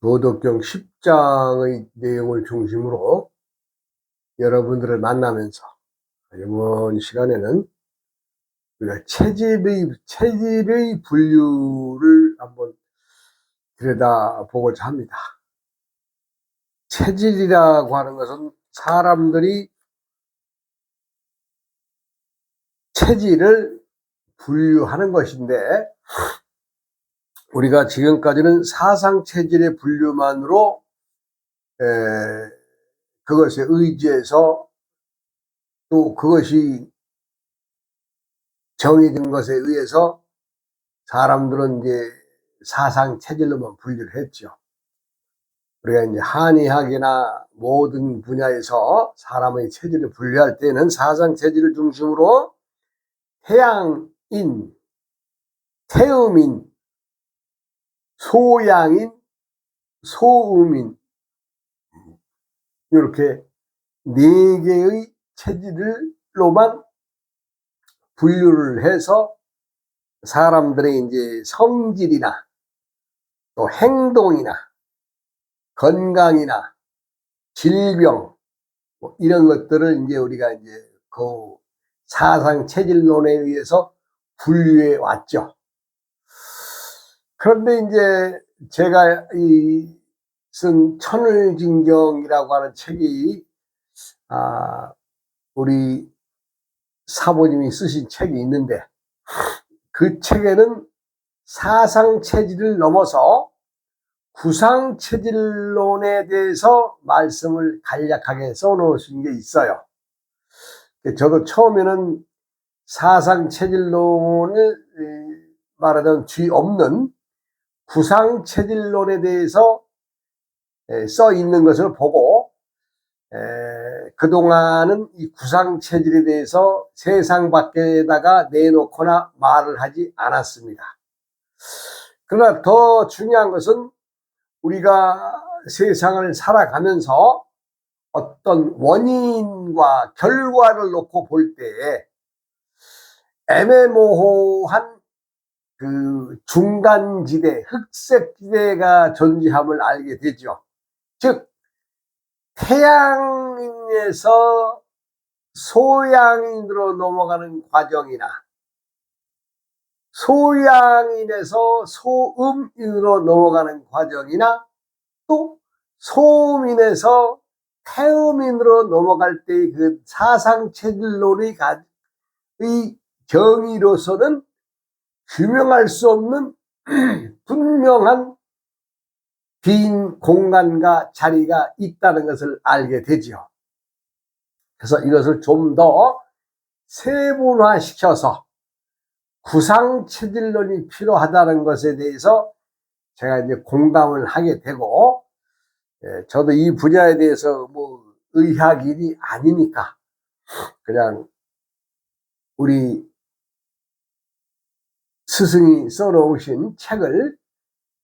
도덕경 10장의 내용을 중심으로 여러분들을 만나면서 이번 시간에는 우리가 체질의 분류를 한번 들여다보고자 합니다. 체질이라고 하는 것은 사람들이 체질을 분류하는 것인데, 우리가 지금까지는 사상체질의 분류만으로 그것에 의지해서, 또 그것이 정해진 것에 의해서 사람들은 이제 사상체질로만 분류를 했죠. 우리가 이제 한의학이나 모든 분야에서 사람의 체질을 분류할 때는 사상체질을 중심으로 태양인, 태음인, 소양인, 소음인, 이렇게 네 개의 체질로만 분류를 해서 사람들의 이제 성질이나 또 행동이나 건강이나 질병, 이런 것들을 이제 우리가 이제 그 사상 체질론에 의해서 분류해 왔죠. 그런데 이제 제가 쓴 천을진경이라고 하는 책이, 우리 사모님이 쓰신 책이 있는데, 그 책에는 사상체질을 넘어서 구상체질론에 대해서 말씀을 간략하게 써놓으신 게 있어요. 저도 처음에는 사상체질론을 말하자면 뒤없는 구상체질론에 대해서 써 있는 것을 보고, 그동안은 이 구상체질에 대해서 세상 밖에다가 내놓거나 말을 하지 않았습니다. 그러나 더 중요한 것은 우리가 세상을 살아가면서 어떤 원인과 결과를 놓고 볼 때에 애매모호한 그 중간지대, 흑색지대가 존재함을 알게 되죠. 즉, 태양인에서 소양인으로 넘어가는 과정이나 소양인에서 소음인으로 넘어가는 과정이나 또 소음인에서 태음인으로 넘어갈 때 그 사상체질론의 경위로서는 규명할 수 없는 분명한 빈 공간과 자리가 있다는 것을 알게 되죠. 그래서 이것을 좀 더 세분화시켜서 구상체질론이 필요하다는 것에 대해서 제가 이제 공감을 하게 되고, 저도 이 분야에 대해서 뭐 의학인이 아니니까 그냥 우리 스승이 써놓으신 책을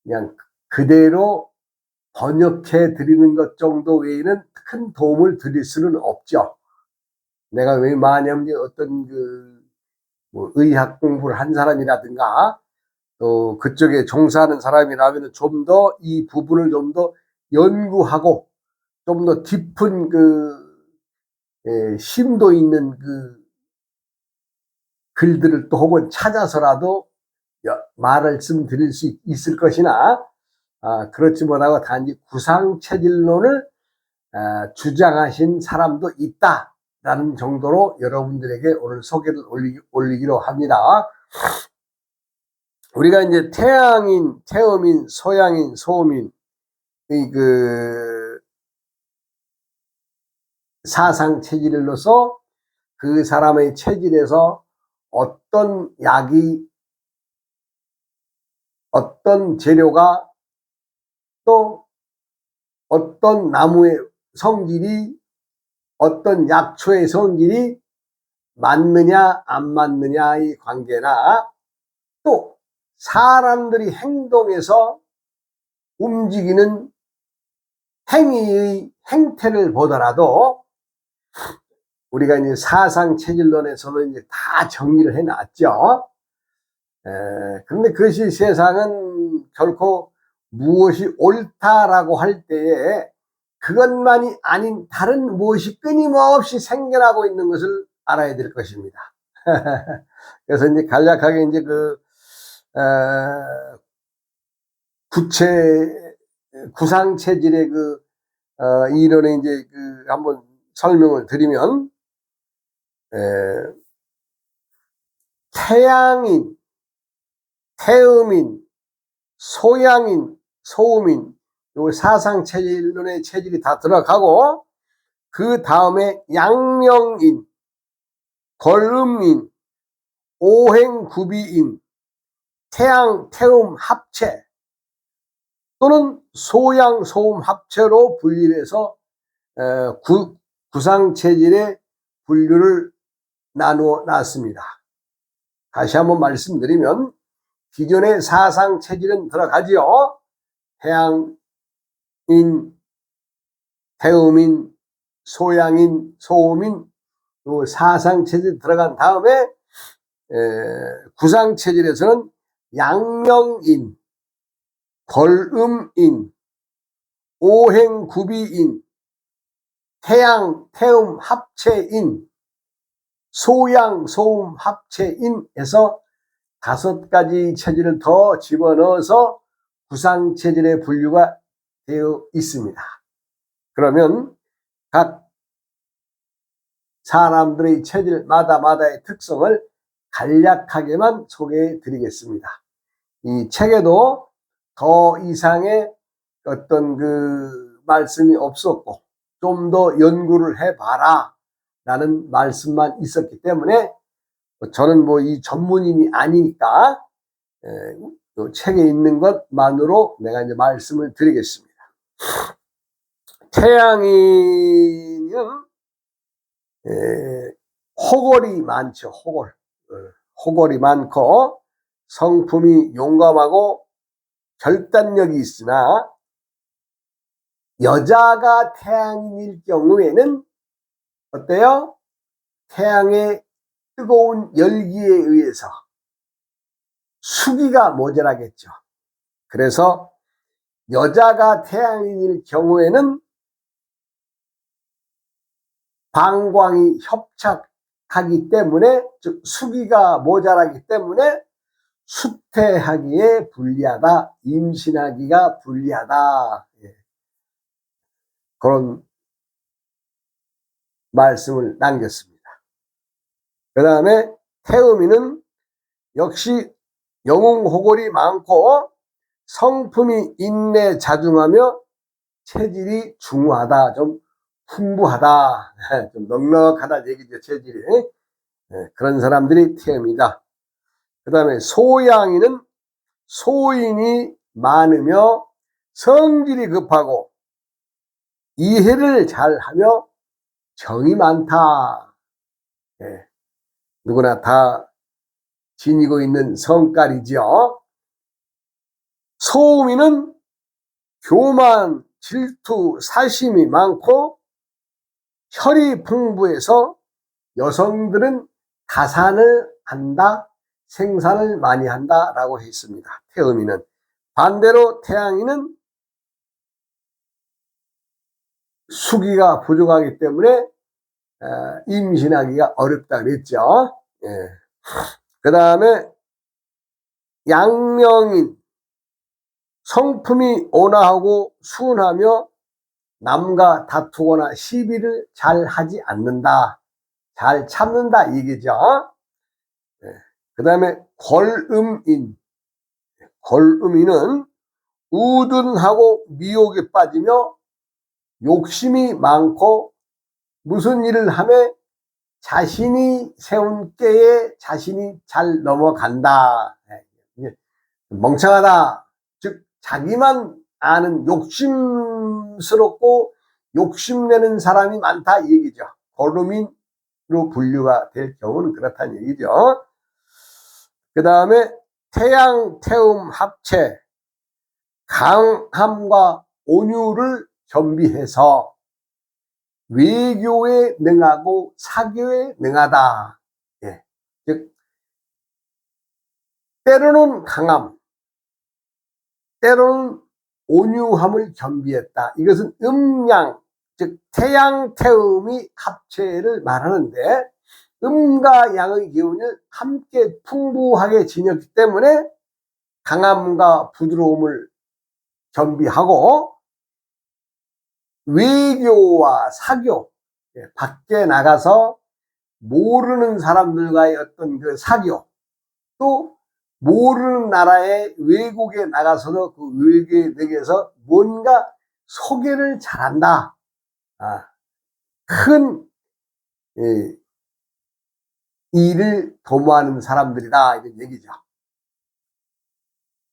그냥 그대로 번역해 드리는 것 정도 외에는 큰 도움을 드릴 수는 없죠. 내가 왜 만약 어떤 뭐 의학 공부를 한 사람이라든가 또 그쪽에 종사하는 사람이라면 좀 더 이 부분을 좀 더 연구하고 좀 더 깊은 심도 있는 글들을 또 혹은 찾아서라도 말씀드릴 수 있을 것이나, 그렇지 못하고 단지 구상체질론을 주장하신 사람도 있다라는 정도로 여러분들에게 오늘 소개를 올리기로 합니다. 우리가 이제 태양인, 태음인, 소양인, 소음인, 사상 체질로서 그 사람의 체질에서 어떤 약이, 어떤 재료가, 또 어떤 나무의 성질이, 어떤 약초의 성질이 맞느냐 안 맞느냐의 관계나, 또 사람들이 행동에서 움직이는 행위의 행태를 보더라도 우리가 이제 사상체질론에서는 이제 다 정리를 해놨죠. 그런데 그것이 세상은 결코 무엇이 옳다라고 할 때에 그것만이 아닌 다른 무엇이 끊임없이 생겨나고 있는 것을 알아야 될 것입니다. 그래서 이제 간략하게 이제 구상 체질의 이론에 이제 한번 설명을 드리면, 태양인, 태음인, 소양인, 소음인, 요 사상 체질론의 체질이 다 들어가고, 그 다음에 양명인, 걸음인, 오행구비인, 태양, 태음 합체 또는 소양, 소음 합체로 분리를 해서 구상 체질의 분류를 나누어 놨습니다. 다시 한번 말씀드리면, 기존의 사상 체질은 들어가지요. 태양인, 태음인, 소양인, 소음인, 요 사상 체질 들어간 다음에 구상 체질에서는 양명인, 걸음인, 오행구비인, 태양, 태음 합체인, 소양, 소음 합체인에서 5가지 체질을 더 집어넣어서 구상 체질의 분류가 되어 있습니다. 그러면 각 사람들의 체질마다의 특성을 간략하게만 소개해 드리겠습니다. 이 책에도 더 이상의 어떤 말씀이 없었고, 좀 더 연구를 해봐라 라는 말씀만 있었기 때문에, 저는 이 전문인이 아니니까 책에 있는 것만으로 내가 이제 말씀을 드리겠습니다. 태양인은 호걸이 많죠. 호걸이 많고 성품이 용감하고 결단력이 있으나, 여자가 태양인일 경우에는 어때요? 태양의 뜨거운 열기에 의해서 수기가 모자라겠죠. 그래서 여자가 태양인일 경우에는 방광이 협착하기 때문에, 즉 수기가 모자라기 때문에 수태하기에 불리하다, 임신하기가 불리하다, 그런 말씀을 남겼습니다. 그 다음에 태음인은 역시 영웅호걸이 많고 성품이 인내 자중하며 체질이 중후하다, 좀 풍부하다, 좀 넉넉하다 얘기죠. 체질이. 그런 사람들이 태음이다. 그 다음에 소양인은 소인이 많으며 성질이 급하고 이해를 잘하며 정이 많다. 누구나 다 지니고 있는 성깔이죠. 소음인은 교만, 질투, 사심이 많고 혈이 풍부해서 여성들은 가산을 한다, 생산을 많이 한다라고 했습니다. 태음인은. 반대로 태양인은 수기가 부족하기 때문에 임신하기가 어렵다 그랬죠. 그 다음에 양명인, 성품이 온화하고 순하며 남과 다투거나 시비를 잘 하지 않는다, 잘 참는다 얘기죠. 그 다음에 걸음인, 걸음인은 우둔하고 미혹에 빠지며 욕심이 많고 무슨 일을 하면 자신이 세운 꾀에 자신이 잘 넘어간다, 멍청하다, 즉 자기만 아는 욕심스럽고 욕심내는 사람이 많다 이 얘기죠. 걸음인으로 분류가 될 경우는 그렇다는 얘기죠. 그 다음에 태양, 태음 합체, 강함과 온유를 겸비해서 외교에 능하고 사교에 능하다. 즉 때로는 강함, 때로는 온유함을 겸비했다. 이것은 음양, 즉 태양, 태음이 합체를 말하는데 음과 양의 기운을 함께 풍부하게 지녔기 때문에 강함과 부드러움을 겸비하고 외교와 사교, 밖에 나가서 모르는 사람들과의 어떤 그 사교, 또 모르는 나라의 외국에 나가서도 그 외국에서 뭔가 소개를 잘한다. 큰 일을 도모하는 사람들이다 이런 얘기죠.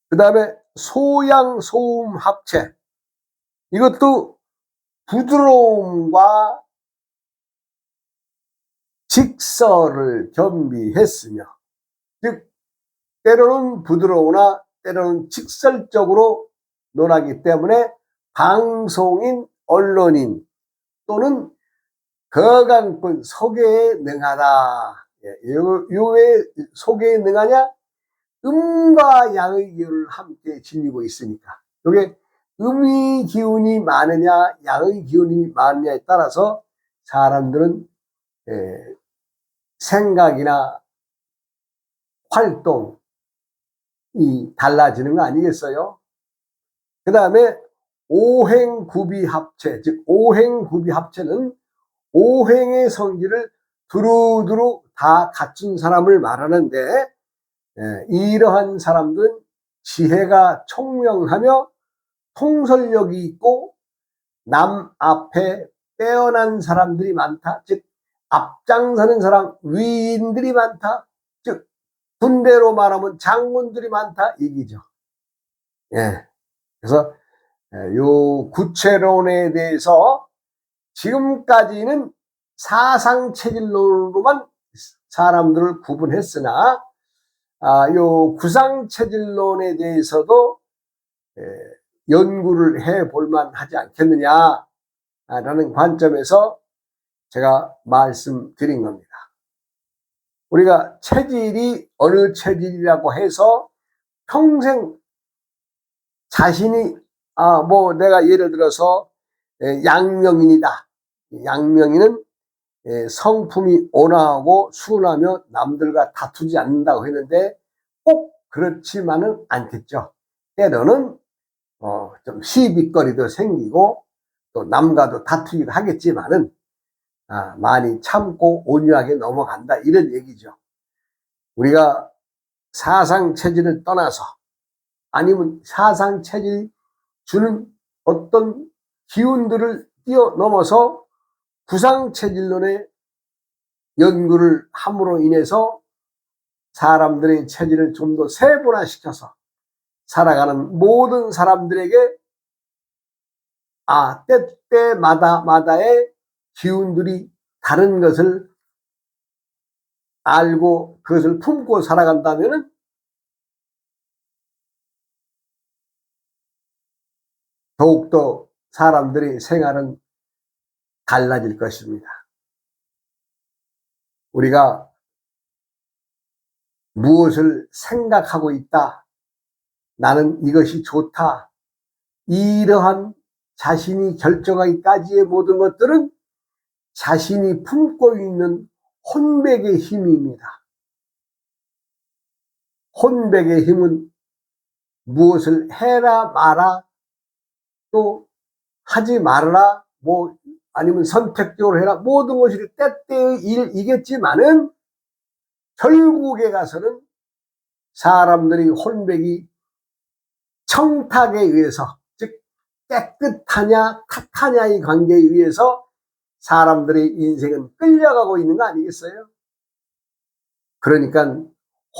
그 다음에 소양 소음 합체, 이것도 부드러움과 직설을 겸비했으며, 즉 때로는 부드러우나 때로는 직설적으로 논하기 때문에 방송인, 언론인 또는 거강꾼 소개에 능하다. 왜 소개에 능하냐? 음과 양의 기운을 함께 지니고 있으니까. 이게 음의 기운이 많으냐 양의 기운이 많으냐에 따라서 사람들은 생각이나 활동이 달라지는 거 아니겠어요? 그 다음에 오행구비합체, 즉 오행구비합체는 오행의 성질을 두루두루 다 갖춘 사람을 말하는데, 이러한 사람들은 지혜가 총명하며 통솔력이 있고 남 앞에 빼어난 사람들이 많다. 즉 앞장서는 사람, 위인들이 많다. 즉 군대로 말하면 장군들이 많다 얘기죠. 그래서 요 구체론에 대해서 지금까지는 사상체질론으로만 사람들을 구분했으나 요 구상체질론에 대해서도 연구를 해볼 만하지 않겠느냐라는 관점에서 제가 말씀드린 겁니다. 우리가 체질이 어느 체질이라고 해서 평생 자신이 내가 예를 들어서 양명인이다. 양명인은 성품이 온화하고 순하며 남들과 다투지 않는다고 했는데 꼭 그렇지만은 않겠죠. 때로는 좀 시비거리도 생기고 또 남과도 다투기도 하겠지만은 많이 참고 온유하게 넘어간다 이런 얘기죠. 우리가 사상체질을 떠나서 아니면 사상체질이 주는 어떤 기운들을 뛰어넘어서 구상체질론의 연구를 함으로 인해서 사람들의 체질을 좀 더 세분화시켜서 살아가는 모든 사람들에게 때때마다의 기운들이 다른 것을 알고 그것을 품고 살아간다면 더욱더 사람들의 생활은 달라질 것입니다. 우리가 무엇을 생각하고 있다, 나는 이것이 좋다, 이러한 자신이 결정하기까지의 모든 것들은 자신이 품고 있는 혼백의 힘입니다. 혼백의 힘은 무엇을 해라 마라 또 하지 말아라 아니면 선택적으로 해라 모든 것이 때때의 일이겠지만은 결국에 가서는 사람들이 혼백이 청탁에 의해서, 즉 깨끗하냐 탁하냐의 관계에 의해서 사람들의 인생은 끌려가고 있는 거 아니겠어요? 그러니까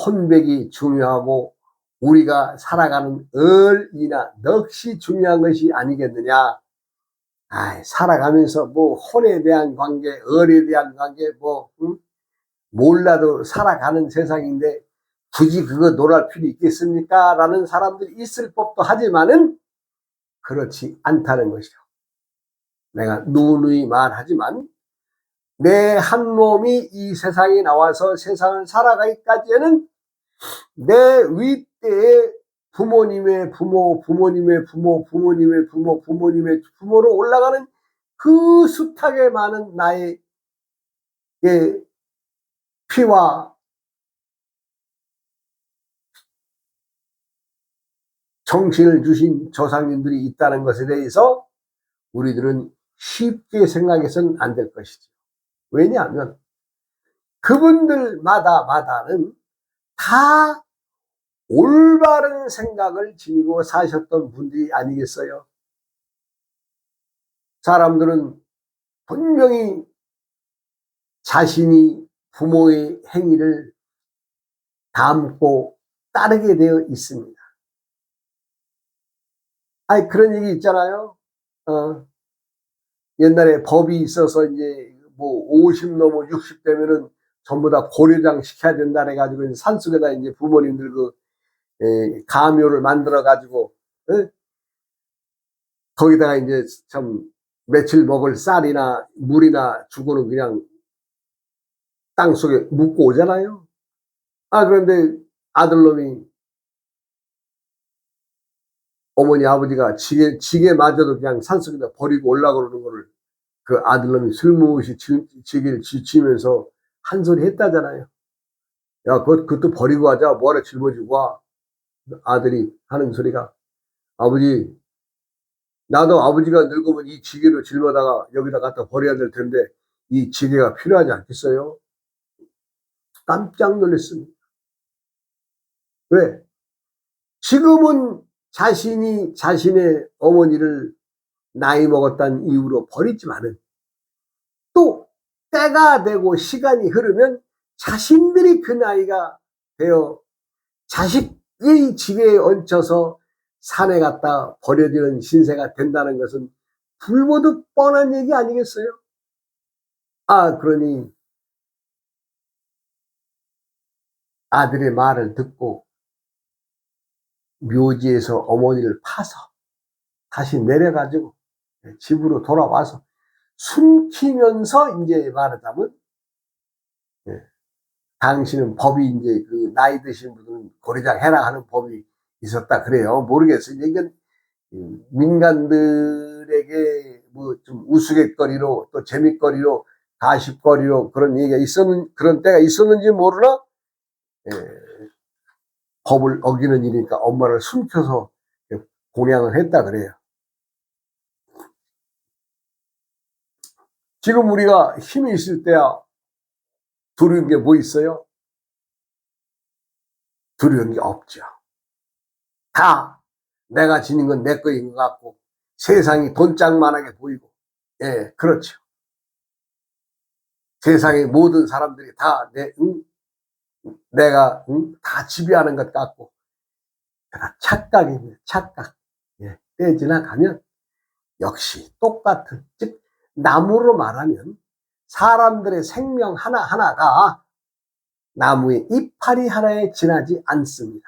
혼백이 중요하고 우리가 살아가는 을이나 넋이 중요한 것이 아니겠느냐. 살아가면서 혼에 대한 관계, 을에 대한 관계 몰라도 살아가는 세상인데 굳이 그거 놀할 필요 있겠습니까? 라는 사람들이 있을 법도 하지만은 그렇지 않다는 것이죠. 내가 누누이 말하지만 내 한 몸이 이 세상에 나와서 세상을 살아가기까지는 내 윗대에 부모님의 부모, 부모님의 부모, 부모님의 부모, 부모님의 부모로 올라가는 그 숱하게 많은 나의 피와 정신을 주신 조상님들이 있다는 것에 대해서 우리들은 쉽게 생각해서는 안 될 것이죠. 왜냐하면 그분들마다는 다 올바른 생각을 지니고 사셨던 분들이 아니겠어요? 사람들은 분명히 자신이 부모의 행위를 닮고 따르게 되어 있습니다. 아니, 그런 얘기 있잖아요. 옛날에 법이 있어서 이제 뭐 50 넘어 60 되면은 전부 다 고려장 시켜야 된다 해가지고 산속에다 이제 부모님들 가묘를 만들어 가지고 거기다가 이제 참 며칠 먹을 쌀이나 물이나 주고는 그냥 땅 속에 묻고 오잖아요. 그런데 아들놈이 어머니 아버지가 지게마저도 그냥 산속에다 버리고 올라가는 거를 그 아들놈이 슬무시 지게를 지치면서 한 소리 했다잖아요. 야, 그것도 버리고 하자. 뭐하러 짊어지고 와. 아들이 하는 소리가, 아버지, 나도 아버지가 늙으면 이 지게를 짊어다가 여기다 갖다 버려야 될 텐데 이 지게가 필요하지 않겠어요? 깜짝 놀랐습니다. 왜? 지금은 자신이 자신의 어머니를 나이 먹었다는 이유로 버리지만은 또 때가 되고 시간이 흐르면 자신들이 그 나이가 되어 자식의 지게에 얹혀서 산에 갖다 버려지는 신세가 된다는 것은 불보듯 뻔한 얘기 아니겠어요? 그러니 아들의 말을 듣고 묘지에서 어머니를 파서 다시 내려가지고 집으로 돌아와서 숨기면서 이제 말하자면, 당신은 법이 이제 그 나이 드신 분은 고려장 해라 하는 법이 있었다 그래요. 모르겠어요. 이건 민간들에게 뭐 좀 우스갯거리로 또 재밌거리로 가십거리로 그런 얘기가 그런 때가 있었는지 모르나, 법을 어기는 일이니까 엄마를 숨겨서 공양을 했다 그래요. 지금 우리가 힘이 있을 때야 두려운 게 뭐 있어요? 두려운 게 없죠. 다 내가 지닌 건 내 거인 것 같고 세상이 돈짝만하게 보이고, 그렇죠. 세상의 모든 사람들이 다 내가 다 지배하는 것 같고, 착각입니다. 착각. 지나가면 역시 똑같은, 즉 나무로 말하면 사람들의 생명 하나하나가 나무의 이파리 하나에 지나지 않습니다.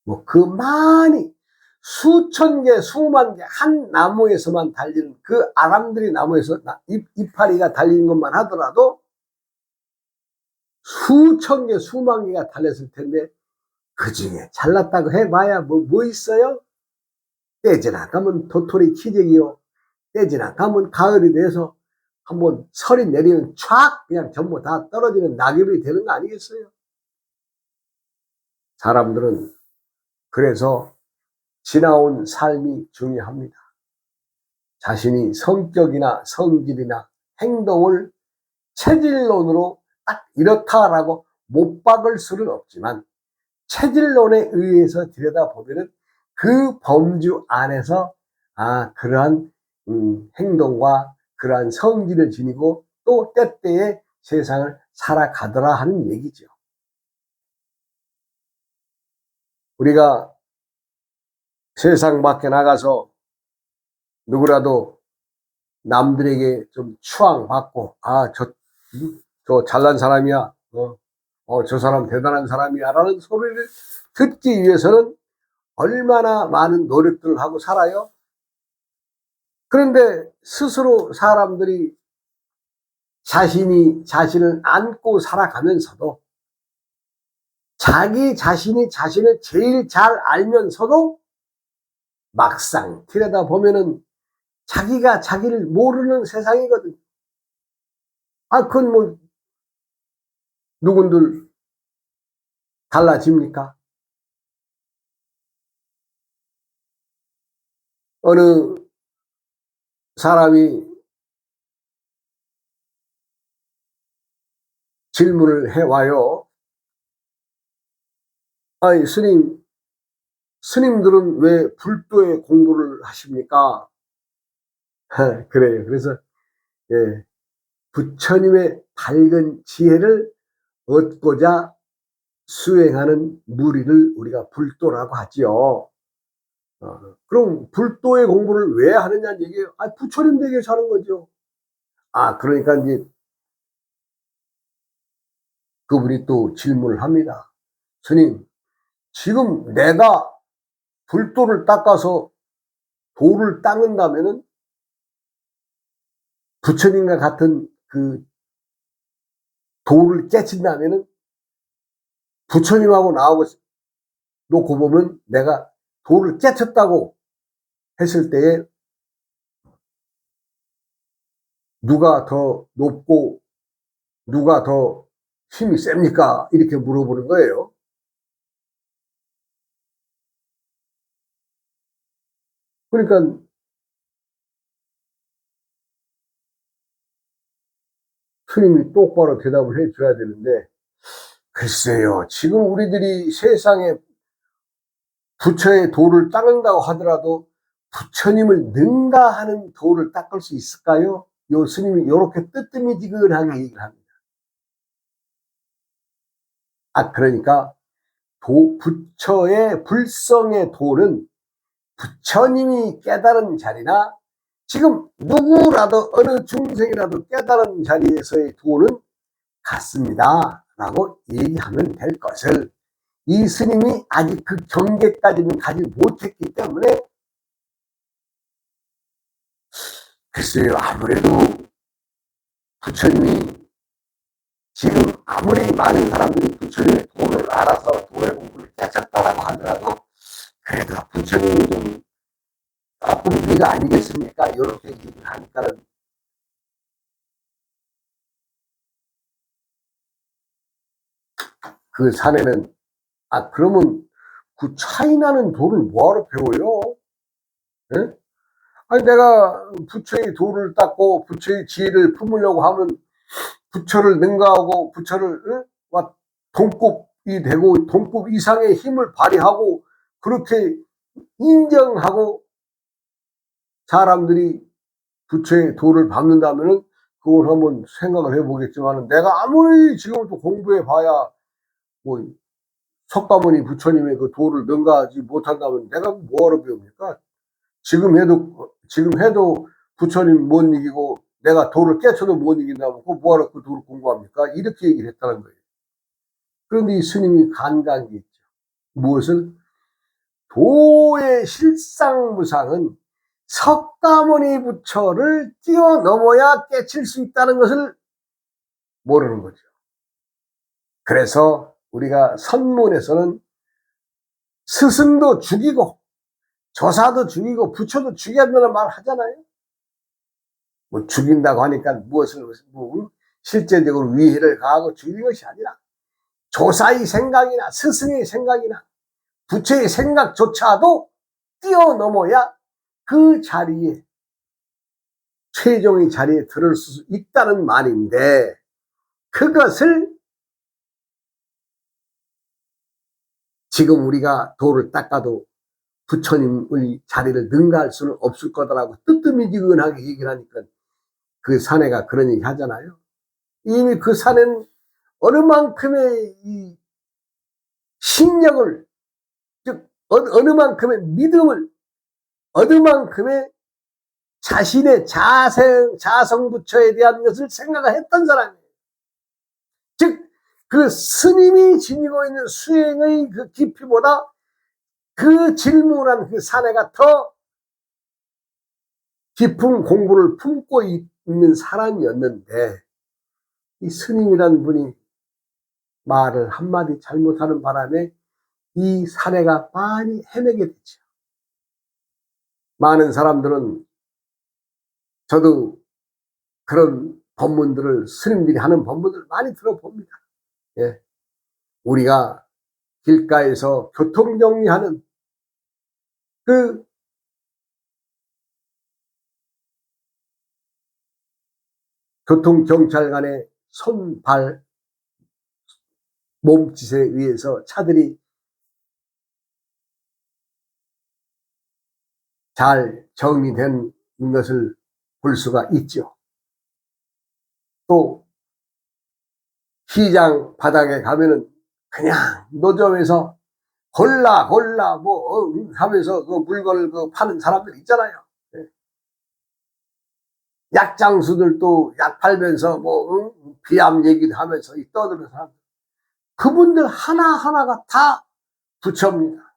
뭐 그 많이 수천 개, 수만 개 한 나무에서만 달리는 그 아람들이 나무에서 이파리가 달리는 것만 하더라도 수천 개, 수만 개가 달렸을 텐데 그 중에 잘났다고 해봐야 뭐 있어요? 떼지나 가면 도토리 키재기요. 떼지나 가면 가을이 돼서 한번 설이 내리면 촥 그냥 전부 다 떨어지는 낙엽이 되는 거 아니겠어요? 사람들은 그래서 지나온 삶이 중요합니다. 자신이 성격이나 성질이나 행동을 체질론으로 딱 이렇다라고 못 박을 수는 없지만 체질론에 의해서 들여다보면 그 범주 안에서 그러한 행동과 그러한 성질을 지니고 또 때때에 세상을 살아가더라 하는 얘기죠. 우리가 세상 밖에 나가서 누구라도 남들에게 좀 추앙받고 저 잘난 사람이야, 저 사람 대단한 사람이야 라는 소리를 듣기 위해서는 얼마나 많은 노력들을 하고 살아요. 그런데 스스로 사람들이 자신이 자신을 안고 살아가면서도 자기 자신이 자신을 제일 잘 알면서도 막상 들여다보면은 자기가 자기를 모르는 세상이거든. 그건 뭐 누군들 달라집니까? 어느 사람이 질문을 해와요. 아니, 스님들은 왜 불도의 공부를 하십니까? 그래요. 그래서, 예, 부처님의 밝은 지혜를 얻고자 수행하는 무리를 우리가 불도라고 하지요. 그럼 불도의 공부를 왜 하느냐는 얘기예요. 부처님 되게 위해서 하는 거죠. 그러니까 이제 그분이 또 질문을 합니다. 스님, 지금 내가 불도를 닦아서 도를 닦는다면은 부처님과 같은 그 도를 깨친다면은 부처님하고 나하고 놓고 보면 내가 도를 깨쳤다고 했을 때에 누가 더 높고 누가 더 힘이 셉니까? 이렇게 물어보는 거예요. 그러니까 스님이 똑바로 대답을 해줘야 되는데, 글쎄요, 지금 우리들이 세상에 부처의 도를 닦는다고 하더라도 부처님을 능가하는 도를 닦을 수 있을까요? 요 스님이 이렇게 뜨뜨미지근하게 얘기를 합니다. 그러니까 부처의 불성의 도는 부처님이 깨달은 자리나 지금 누구라도 어느 중생이라도 깨달은 자리에서의 도는 같습니다 라고 얘기하면 될 것을 이 스님이 아직 그 경계까지는 가지 못했기 때문에, 글쎄요, 아무래도 부처님이 지금 아무리 많은 사람들이 부처님의 도를 알아서 도의 공부를 깨쳤다라고 하더라도 그래도 부처님이 좀 나쁜 비가 아니겠습니까? 이렇게 얘기를 하니까는 그 사내는 그러면 그 차이 나는 도를 뭐하러 배워요? 예? 내가 부처의 도를 닦고 부처의 지혜를 품으려고 하면 부처를 능가하고 부처를 동급이 되고 동급 이상의 힘을 발휘하고 그렇게 인정하고 사람들이 부처의 도를 밟는다면은 그걸 한번 생각을 해보겠지만, 내가 아무리 지금도 공부해 봐야 뭐 석가모니 부처님의 그 도를 능가하지 못한다면 내가 뭐하러 배웁니까? 지금 해도 부처님 못 이기고 내가 도를 깨쳐도 못 이긴다면 그 뭐하러 그 도를 공부합니까? 이렇게 얘기를 했다는 거예요. 그런데 이 스님이 간간히 있죠. 무엇을? 도의 실상무상은 석가모니 부처를 뛰어넘어야 깨칠 수 있다는 것을 모르는 거죠. 그래서 우리가 선문에서는 스승도 죽이고 조사도 죽이고 부처도 죽여야 된다는 말 하잖아요. 뭐 죽인다고 하니까 무엇을 실제적으로 위해를 가하고 죽이는 것이 아니라 조사의 생각이나 스승의 생각이나 부처의 생각조차도 뛰어넘어야 그 자리에 최종의 자리에 들을 수 있다는 말인데, 그것을 지금 우리가 도를 닦아도 부처님의 자리를 능가할 수는 없을 거다라고 뜨뜨미지근하게 얘기를 하니까 그 사내가 그런 얘기 하잖아요. 이미 그 사내는 어느 만큼의 이 신력을, 즉 어느 만큼의 믿음을, 어느 만큼의 자신의 자성부처에 대한 것을 생각을 했던 사람이에요. 즉 그 스님이 지니고 있는 수행의 그 깊이보다 그 질문한 그 사내가 더 깊은 공부를 품고 있는 사람이었는데, 이 스님이란 분이 말을 한마디 잘못하는 바람에 이 사례가 많이 헤매게 되죠. 많은 사람들은 저도 그런 법문들을 스님들이 하는 법문들을 많이 들어봅니다. 예. 우리가 길가에서 교통정리하는 그 교통경찰관의 손, 발, 몸짓에 의해서 차들이 잘 정리된 것을 볼 수가 있죠. 또 시장 바닥에 가면은 그냥 노점에서 골라 뭐 하면서 그 물건을 파는 사람들 있잖아요. 약장수들도 약 팔면서 비암 얘기를 하면서 떠드는 사람들, 그분들 하나하나가 다 부처입니다.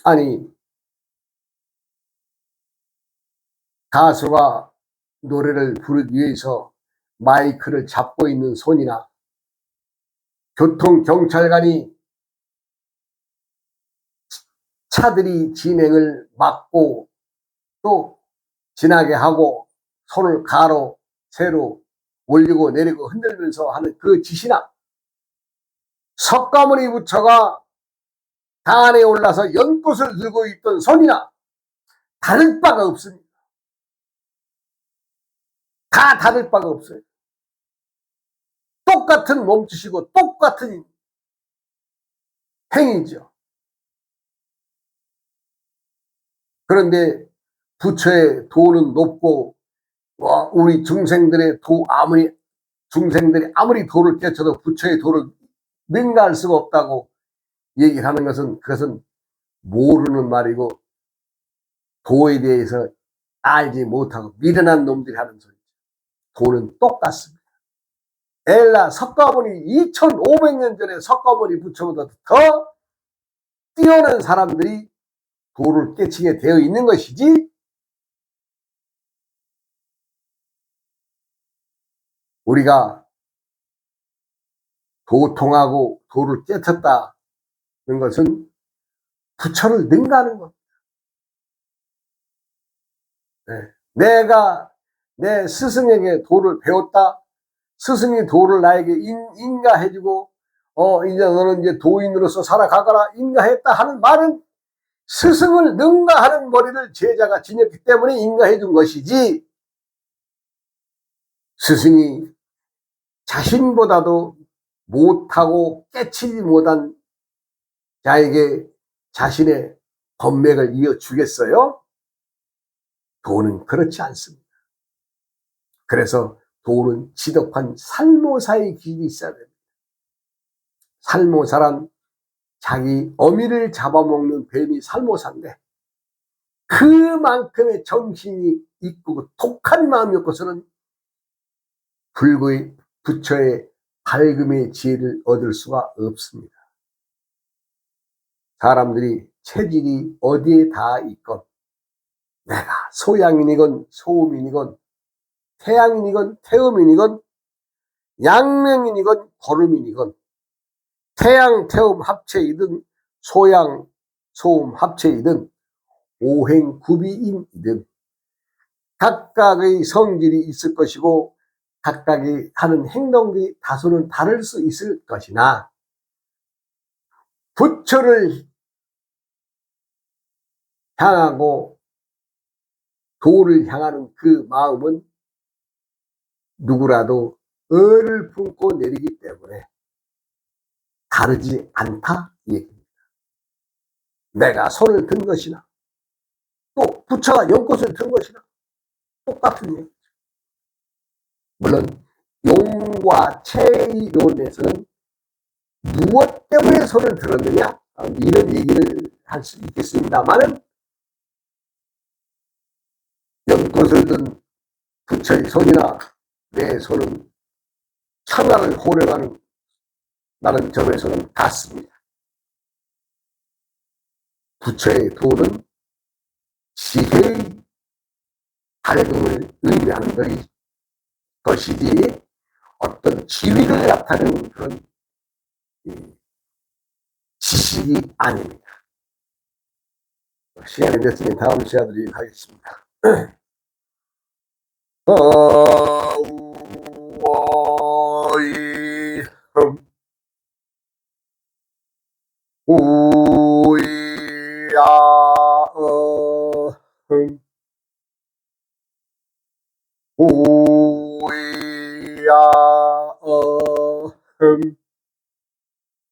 아니, 가수가 노래를 부르기 위해서 마이크를 잡고 있는 손이나 교통경찰관이 차들이 진행을 막고 또 지나게 하고 손을 가로 세로 올리고 내리고 흔들면서 하는 그 짓이나 석가모니 부처가 단에 올라서 연꽃을 들고 있던 손이나 다를 바가 없습니다. 다 다를 바가 없어요. 똑같은 몸짓이고 똑같은 행위죠. 그런데 부처의 도는 높고 우리 중생들이 아무리 도를 깨쳐도 부처의 도를 능가할 수가 없다고 얘기를 하는 것은, 그것은 모르는 말이고 도에 대해서 알지 못하고 미련한 놈들이 하는 소리죠. 도는 똑같습니다. 엘라 석가모니 2500년 전에 석가모니 부처보다 더 뛰어난 사람들이 도를 깨치게 되어 있는 것이지, 우리가 도통하고 도를 깨쳤다는 것은 부처를 능가하는 겁니다. 내가 내 스승에게 도를 배웠다, 스승이 도를 나에게 인가해주고 이제 너는 이제 도인으로서 살아가거라 인가했다 하는 말은 스승을 능가하는 머리를 제자가 지녔기 때문에 인가해준 것이지, 스승이 자신보다도 못하고 깨치지 못한 자에게 자신의 법맥을 이어주겠어요? 도는 그렇지 않습니다. 그래서 도는 지독한 살모사의 기질이 있어야 됩니다. 살모사란 자기 어미를 잡아먹는 뱀이 살모사인데, 그만큼의 정신이 있고 독한 마음이었고서는 불구의 부처의 밝음의 지혜를 얻을 수가 없습니다. 사람들이 체질이 어디에 다 있건, 내가 소양인이건 소음인이건 태양인이건 태음인이건 양명인이건 거름인이건 태양 태음 합체이든 소양 소음 합체이든 오행구비인이든 각각의 성질이 있을 것이고 각각이 하는 행동들이 다소는 다를 수 있을 것이나, 부처를 향하고 도를 향하는 그 마음은 누구라도 을을 품고 내리기 때문에 다르지 않다 이 얘기입니다. 내가 손을 든 것이나 또 부처가 연꽃을 든 것이나 똑같은 얘기죠. 물론 용과 체이론에서는 무엇 때문에 손을 들었느냐 이런 얘기를 할 수 있겠습니다만은, 연꽃을 든 부처의 손이나 내 손은 천하를 호령하는 나는 점에서는 같습니다. 부처의 도는 지혜의 밝음을 의미하는 것이 것이지 어떤 지위를 나타내는 그런 지식이 아닙니다. 시간이 됐으니 다음 시간에 드리도록 하겠습니다. 어이 우이야 우이야